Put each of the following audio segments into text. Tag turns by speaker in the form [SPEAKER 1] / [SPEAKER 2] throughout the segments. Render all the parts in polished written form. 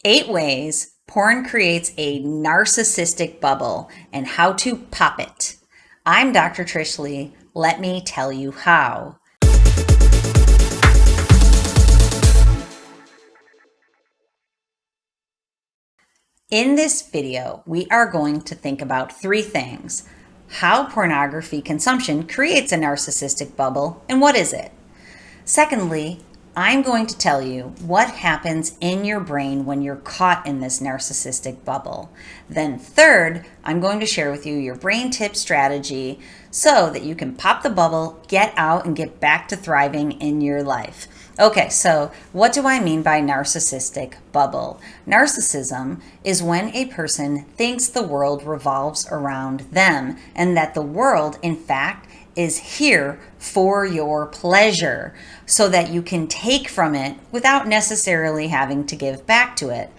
[SPEAKER 1] 8 ways porn creates a narcissistic bubble and how to pop it. I'm Dr. Trish Leigh. Let me tell you how. In this video, we are going to think about 3 things: how pornography consumption creates a narcissistic bubble, and what is it? Secondly, I'm going to tell you what happens in your brain when you're caught in this narcissistic bubble. Then third, I'm going to share with you your brain tip strategy so that you can pop the bubble, get out, and get back to thriving in your life. Okay, so what do I mean by narcissistic bubble? Narcissism is when a person thinks the world revolves around them and that the world, in fact, is here for your pleasure so that you can take from it without necessarily having to give back to it.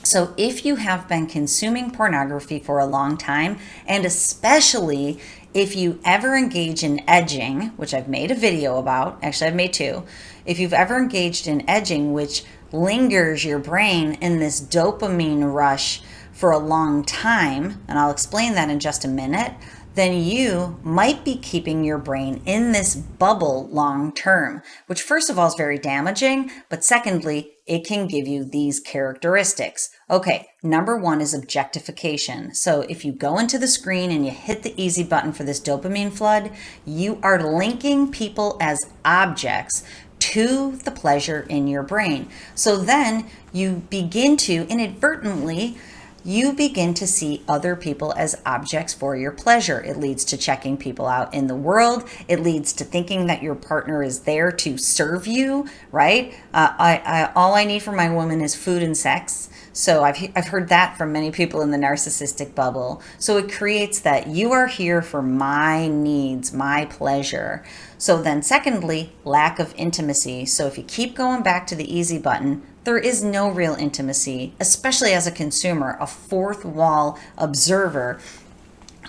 [SPEAKER 1] So if you have been consuming pornography for a long time, and especially if you ever engage in edging, which I've made a video about, actually I've made 2, if you've ever engaged in edging, which lingers your brain in this dopamine rush for a long time, and I'll explain that in just a minute, then you might be keeping your brain in this bubble long term, which first of all is very damaging, but secondly, it can give you these characteristics. Okay, number 1 is objectification. So if you go into the screen and you hit the easy button for this dopamine flood, you are linking people as objects to the pleasure in your brain. So then you begin to inadvertently see other people as objects for your pleasure. It leads to checking people out in the world. It leads to thinking that your partner is there to serve you, right? All I need from my woman is food and sex. So I've heard that from many people in the narcissistic bubble. So it creates that you are here for my needs, my pleasure. So then secondly, lack of intimacy. So if you keep going back to the easy button, there is no real intimacy, especially as a consumer, a fourth wall observer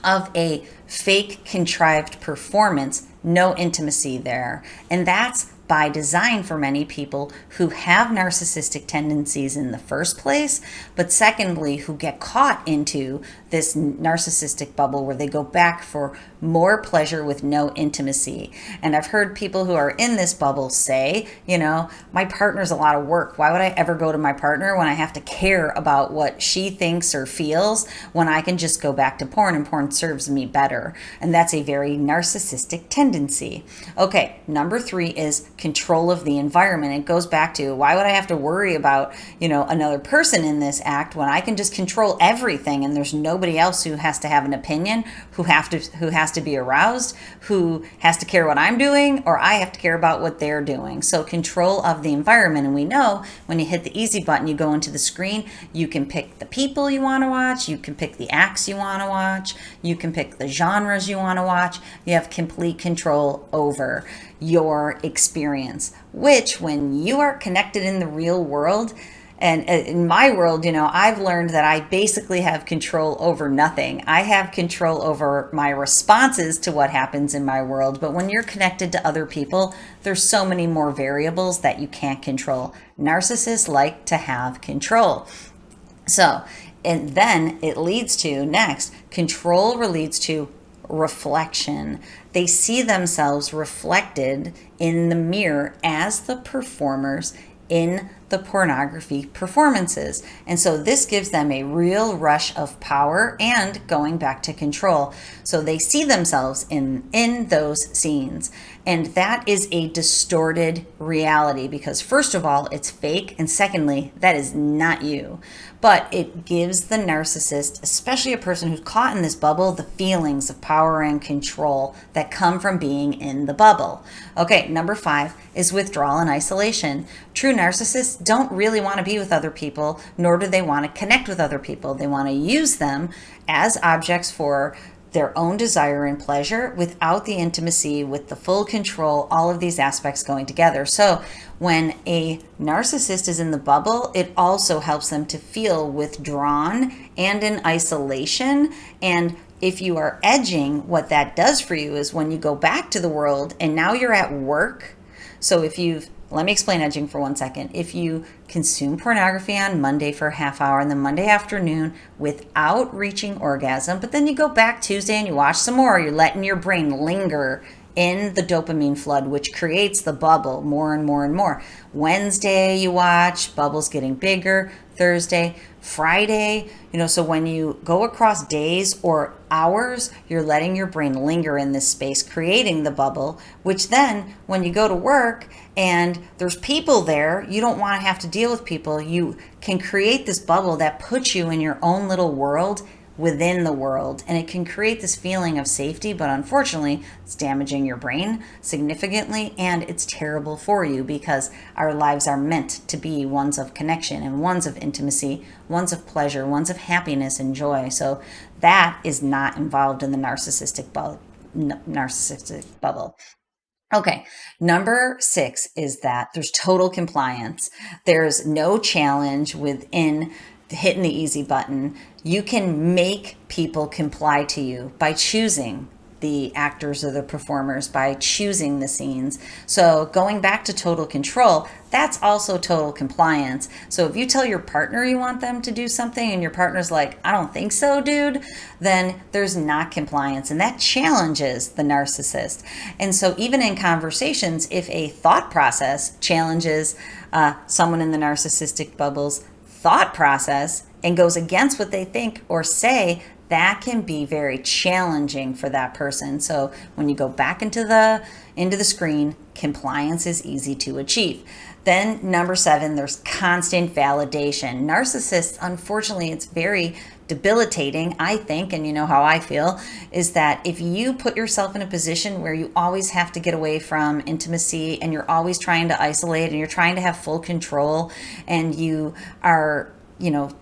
[SPEAKER 1] of a fake contrived performance, no intimacy there. And that's by design for many people who have narcissistic tendencies in the first place, but secondly, who get caught into this narcissistic bubble where they go back for more pleasure with no intimacy. And I've heard people who are in this bubble say, my partner's a lot of work. Why would I ever go to my partner when I have to care about what she thinks or feels when I can just go back to porn and porn serves me better? And that's a very narcissistic tendency. Okay, number 3 is control of the environment. It goes back to, why would I have to worry about, another person in this act when I can just control everything and there's nobody else who has to have an opinion, who has to be aroused, who has to care what I'm doing, or I have to care about what they're doing. So control of the environment. And we know when you hit the easy button, you go into the screen, you can pick the people you want to watch, you can pick the acts you want to watch, you can pick the genres you want to watch. You have complete control over your experience, which when you are connected in the real world, and in my world, I've learned that I basically have control over nothing. I have control over my responses to what happens in my world. But when you're connected to other people, there's so many more variables that you can't control. Narcissists like to have control. So, and then it leads to, next, control leads to reflection. They see themselves reflected in the mirror as the performers in the pornography performances. And so this gives them a real rush of power and going back to control. So they see themselves in those scenes. And that is a distorted reality because first of all, it's fake. And secondly, that is not you. But it gives the narcissist, especially a person who's caught in this bubble, the feelings of power and control that come from being in the bubble. Okay, number 5 is withdrawal and isolation. True narcissists don't really want to be with other people, nor do they want to connect with other people. They want to use them as objects for their own desire and pleasure without the intimacy, with the full control, all of these aspects going together. So when a narcissist is in the bubble, it also helps them to feel withdrawn and in isolation. And if you are edging, what that does for you is when you go back to the world and now you're at work. So if you've let me explain edging for 1 second. If you consume pornography on Monday for a half hour and then Monday afternoon without reaching orgasm, but then you go back Tuesday and you watch some more, you're letting your brain linger in the dopamine flood, which creates the bubble more and more and more. Wednesday you watch, bubble's getting bigger. Thursday, Friday, so when you go across days or hours, you're letting your brain linger in this space, creating the bubble, which then when you go to work and there's people there, you don't want to have to deal with people. You can create this bubble that puts you in your own little world within the world, and it can create this feeling of safety, but unfortunately it's damaging your brain significantly, and it's terrible for you because our lives are meant to be ones of connection and ones of intimacy, ones of pleasure, ones of happiness and joy. So that is not involved in the narcissistic bubble. Okay, number 6 is that there's total compliance. There's no challenge within hitting the easy button. You can make people comply to you by choosing the actors or the performers, by choosing the scenes. So going back to total control, that's also total compliance. So if you tell your partner you want them to do something and your partner's like, I don't think so, dude, then there's not compliance, and that challenges the narcissist. And so even in conversations, if a thought process challenges someone in the narcissistic bubble's thought process and goes against what they think or say, that can be very challenging for that person. So when you go back into the screen, compliance is easy to achieve. Then number 7, there's constant validation. Narcissists, unfortunately, it's very debilitating, I think, and you know how I feel, is that if you put yourself in a position where you always have to get away from intimacy and you're always trying to isolate and you're trying to have full control and you are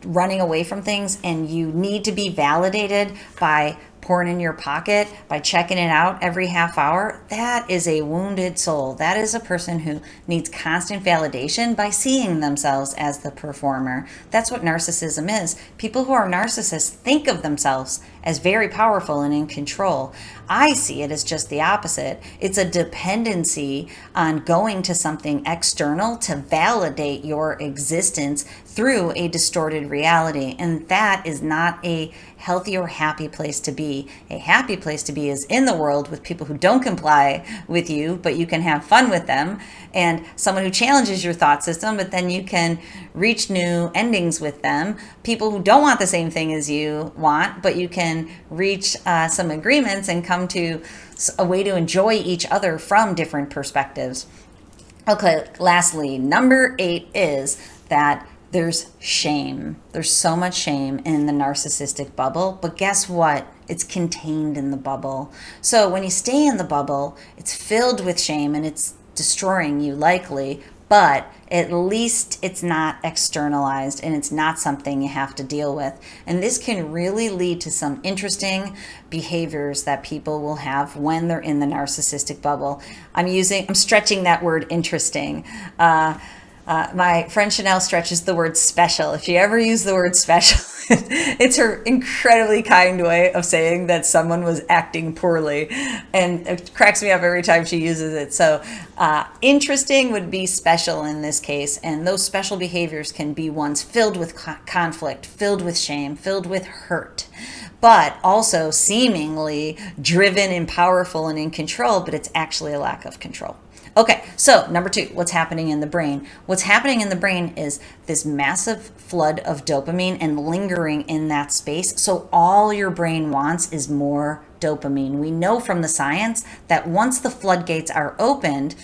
[SPEAKER 1] running away from things and you need to be validated by porn in your pocket, by checking it out every half hour, that is a wounded soul. That is a person who needs constant validation by seeing themselves as the performer. That's what narcissism is. People who are narcissists think of themselves as very powerful and in control. I see it as just the opposite. It's a dependency on going to something external to validate your existence through a distorted reality. And that is not a healthy or happy place to be. A happy place to be is in the world with people who don't comply with you, but you can have fun with them, and someone who challenges your thought system, but then you can reach new endings with them. People who don't want the same thing as you want, but you can reach some agreements and come to a way to enjoy each other from different perspectives. Okay, lastly, number 8 is that there's shame. There's so much shame in the narcissistic bubble, but guess what? It's contained in the bubble. So when you stay in the bubble, it's filled with shame and it's destroying you likely, but at least it's not externalized and it's not something you have to deal with. And this can really lead to some interesting behaviors that people will have when they're in the narcissistic bubble. I'm stretching that word interesting. My friend Chanel stretches the word special. If you ever use the word special, it's her incredibly kind way of saying that someone was acting poorly. And it cracks me up every time she uses it. So interesting would be special in this case. And those special behaviors can be ones filled with conflict, filled with shame, filled with hurt, but also seemingly driven and powerful and in control, but it's actually a lack of control. Okay, so number 2, what's happening in the brain? What's happening in the brain is this massive flood of dopamine and lingering in that space. So all your brain wants is more dopamine. We know from the science that once the floodgates are opened,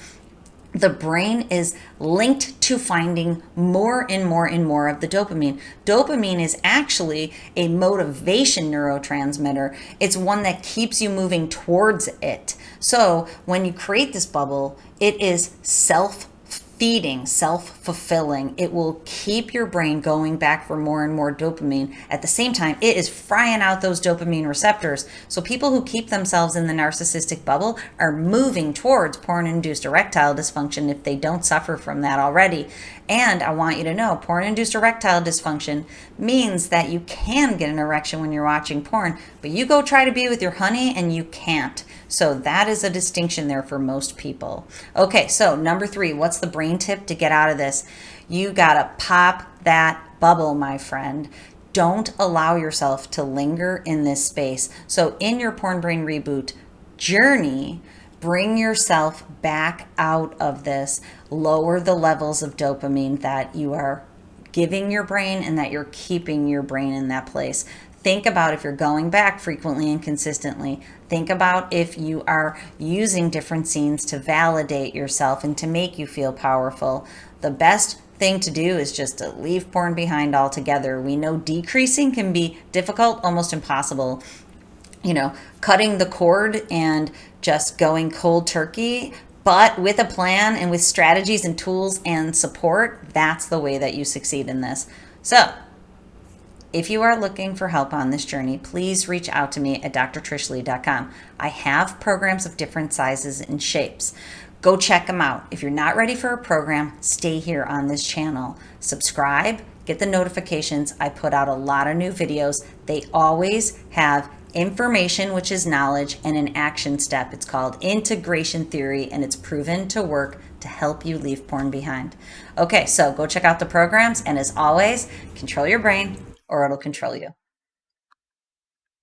[SPEAKER 1] the brain is linked to finding more and more and more of the dopamine. Dopamine is actually a motivation neurotransmitter. It's one that keeps you moving towards it. So when you create this bubble, it is self-feeding, self-fulfilling. It will keep your brain going back for more and more dopamine. At the same time, it is frying out those dopamine receptors. So people who keep themselves in the narcissistic bubble are moving towards porn-induced erectile dysfunction if they don't suffer from that already. And I want you to know, porn-induced erectile dysfunction means that you can get an erection when you're watching porn, but you go try to be with your honey and you can't. So that is a distinction there for most people. Okay, so number 3, what's the brain tip to get out of this? You gotta pop that bubble, my friend. Don't allow yourself to linger in this space. So in your Porn Brain Reboot journey, bring yourself back out of this. Lower the levels of dopamine that you are giving your brain and that you're keeping your brain in that place. Think about if you're going back frequently and consistently. Think about if you are using different scenes to validate yourself and to make you feel powerful. The best thing to do is just to leave porn behind altogether. We know decreasing can be difficult, almost impossible. Cutting the cord and just going cold turkey, but with a plan and with strategies and tools and support, that's the way that you succeed in this. So if you are looking for help on this journey, please reach out to me at drtrishleigh.com. I have programs of different sizes and shapes. Go check them out. If you're not ready for a program, stay here on this channel. Subscribe, get the notifications. I put out a lot of new videos. They always have information, which is knowledge, and an action step. It's called integration theory, and it's proven to work to help you leave porn behind. Okay, so go check out the programs, and as always, control your brain or it'll control you.